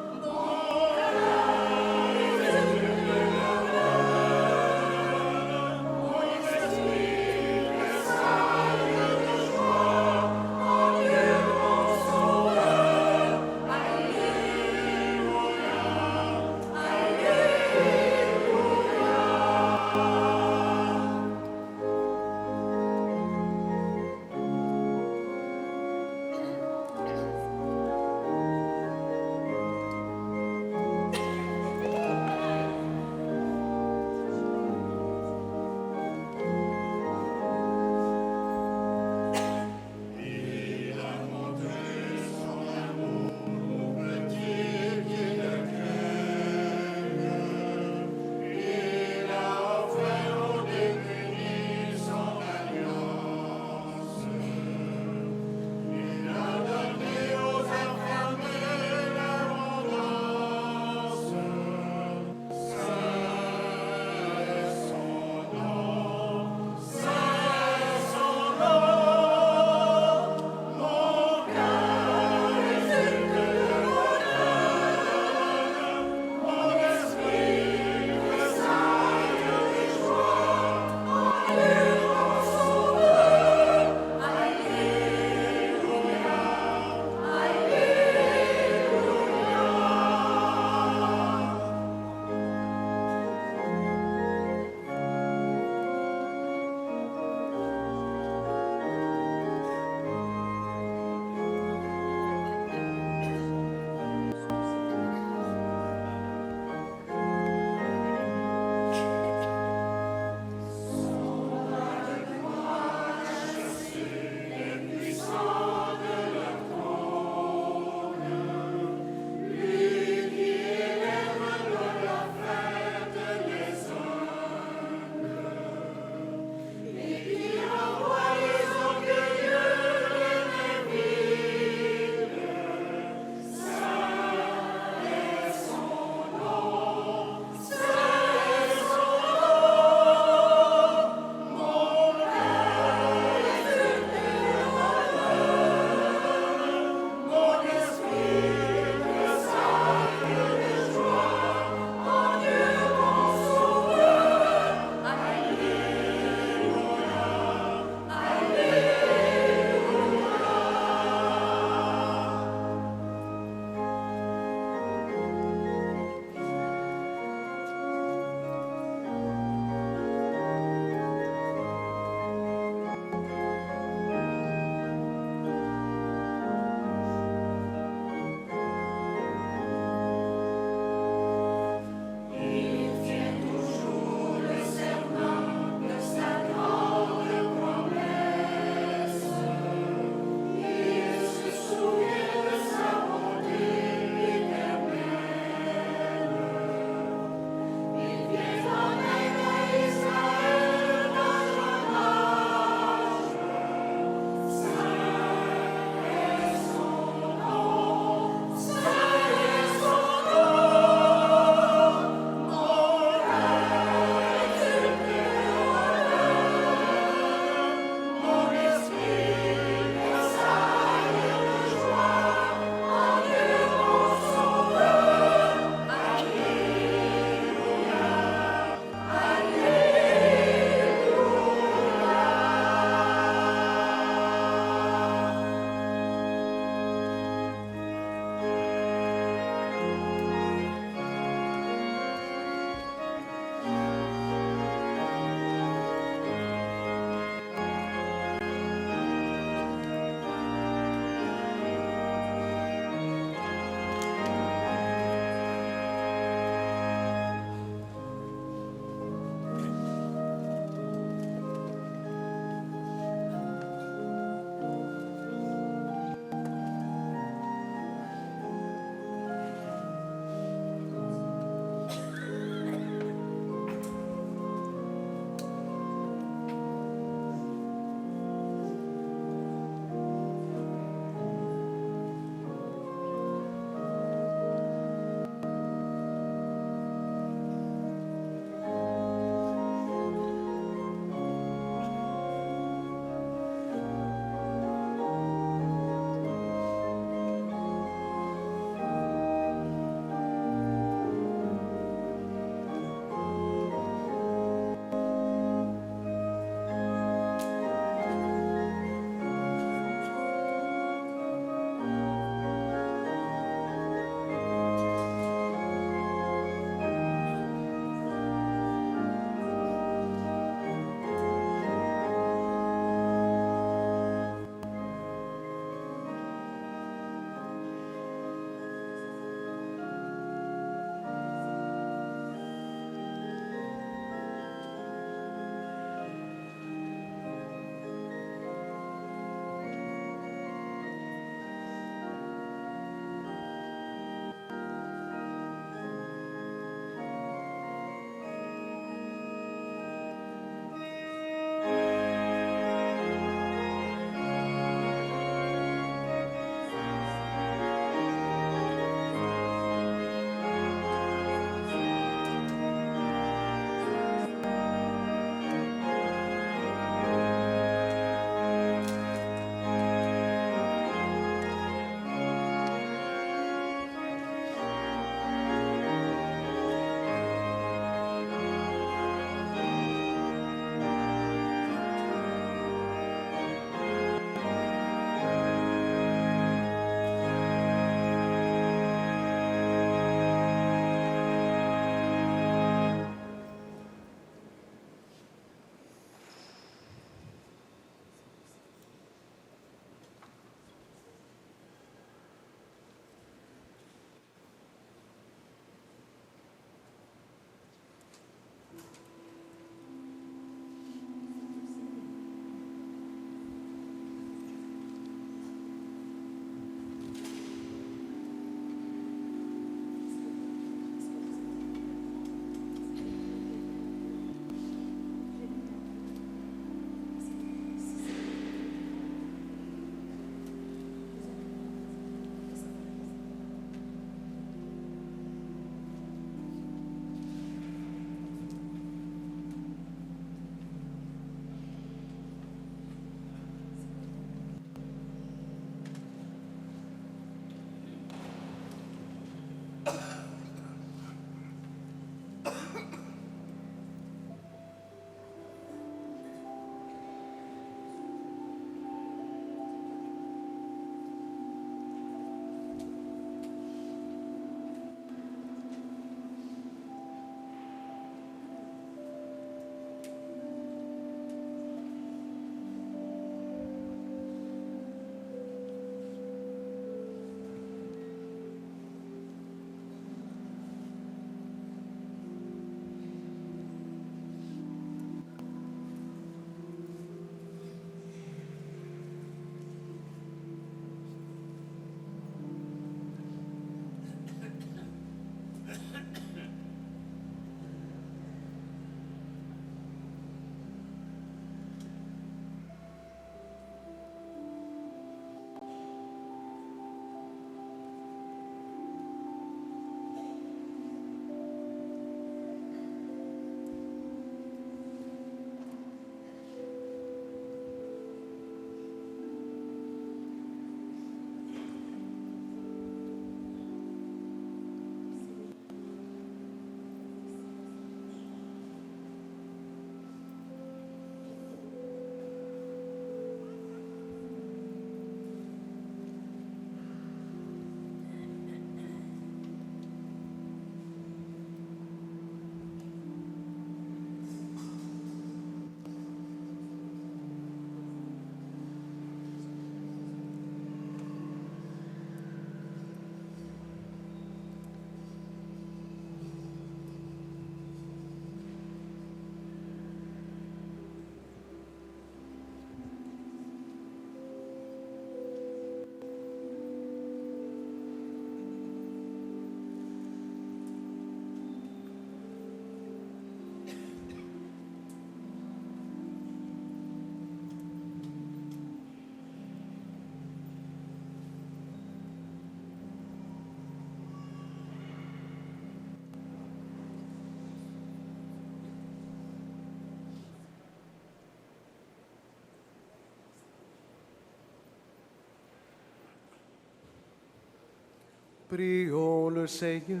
Prions le Seigneur.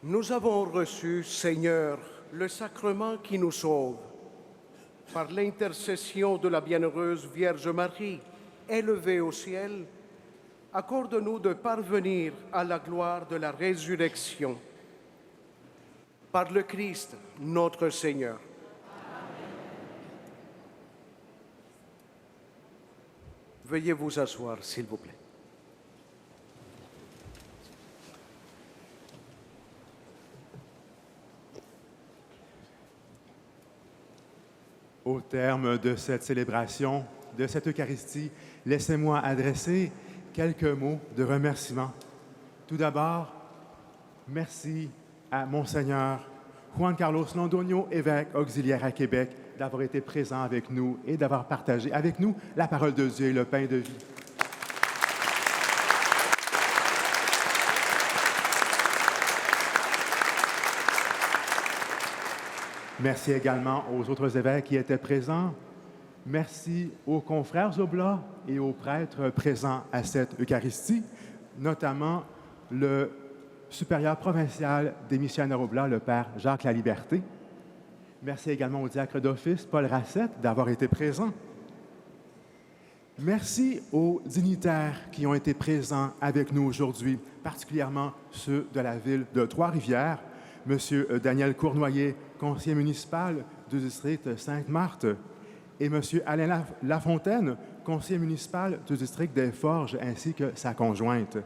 Nous avons reçu, Seigneur, le sacrement qui nous sauve. Par l'intercession de la bienheureuse Vierge Marie, élevée au ciel, accorde-nous de parvenir à la gloire de la résurrection. Par le Christ, notre Seigneur. Veuillez vous asseoir, s'il vous plaît. Au terme de cette célébration, de cette Eucharistie, laissez-moi adresser quelques mots de remerciement. Tout d'abord, merci à Monseigneur Juan Carlos Londoño, évêque auxiliaire à Québec, d'avoir été présent avec nous et d'avoir partagé avec nous la parole de Dieu et le pain de vie. Merci également aux autres évêques qui étaient présents. Merci aux confrères oblats et aux prêtres présents à cette Eucharistie, notamment le supérieur provincial des missionnaires oblats, le Père Jacques Laliberté. Merci également au diacre d'office, Paul Rassette, d'avoir été présent. Merci aux dignitaires qui ont été présents avec nous aujourd'hui, particulièrement ceux de la ville de Trois-Rivières, M. Daniel Cournoyer, conseiller municipal du district Sainte-Marthe, et M. Alain Lafontaine, conseiller municipal du district des Forges, ainsi que sa conjointe.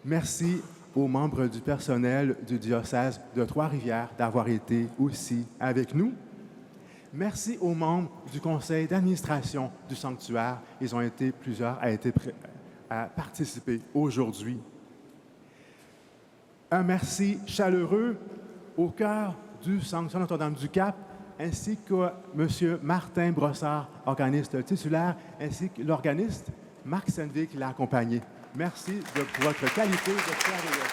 Merci aux membres du personnel du diocèse de Trois-Rivières d'avoir été aussi avec nous. Merci aux membres du conseil d'administration du sanctuaire. Ils ont été plusieurs à participer aujourd'hui. Un merci chaleureux au cœur du sanctuaire Notre-Dame-du-Cap, ainsi qu'à M. Martin Brossard, organiste titulaire, ainsi que l'organiste Marc Senvig qui l'a accompagné. Merci de votre qualité de bienveillance.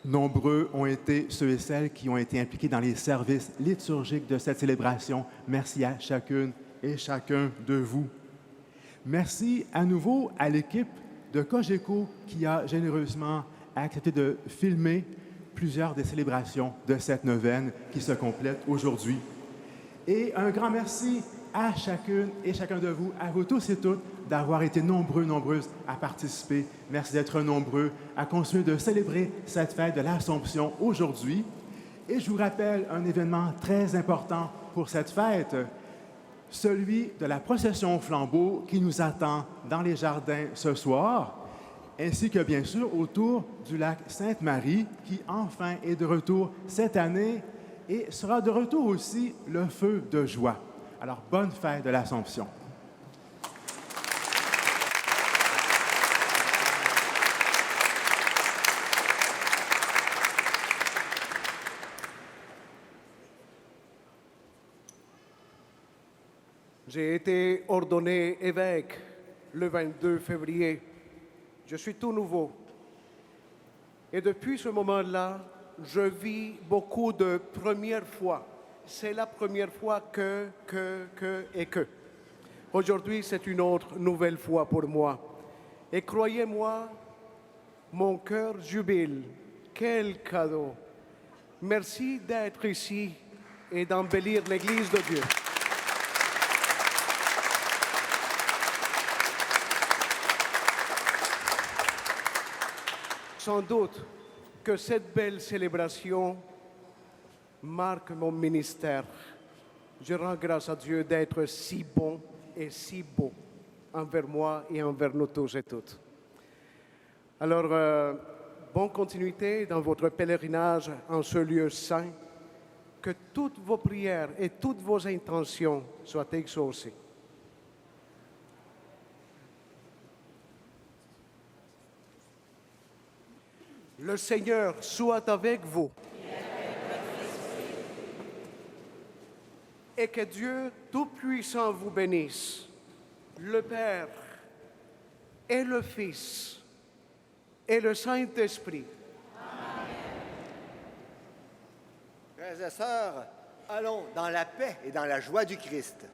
Nombreux ont été ceux et celles qui ont été impliqués dans les services liturgiques de cette célébration. Merci à chacune et chacun de vous. Merci à nouveau à l'équipe de Cogeco qui a généreusement accepté de filmer plusieurs des célébrations de cette neuvaine qui se complète aujourd'hui. Et un grand merci à chacune et chacun de vous, à vous tous et toutes, d'avoir été nombreux, nombreuses à participer. Merci d'être nombreux à continuer de célébrer cette fête de l'Assomption aujourd'hui. Et je vous rappelle un événement très important pour cette fête, celui de la procession au flambeau qui nous attend dans les jardins ce soir, ainsi que bien sûr autour du lac Sainte-Marie qui enfin est de retour cette année et sera de retour aussi le feu de joie. Alors bonne fête de l'Assomption. J'ai été ordonné évêque le 22 février. Je suis tout nouveau. Et depuis ce moment-là, je vis beaucoup de premières fois. C'est la première fois que. Aujourd'hui, c'est une autre nouvelle fois pour moi. Et croyez-moi, mon cœur jubile. Quel cadeau. Merci d'être ici et d'embellir l'Église de Dieu. Sans doute que cette belle célébration marque mon ministère. Je rends grâce à Dieu d'être si bon et si beau envers moi et envers nous tous et toutes. Alors, bonne continuité dans votre pèlerinage en ce lieu saint. Que toutes vos prières et toutes vos intentions soient exaucées. Le Seigneur soit avec vous. Et que Dieu Tout-Puissant vous bénisse, le Père et le Fils et le Saint-Esprit. Frères et sœurs, allons dans la paix et dans la joie du Christ.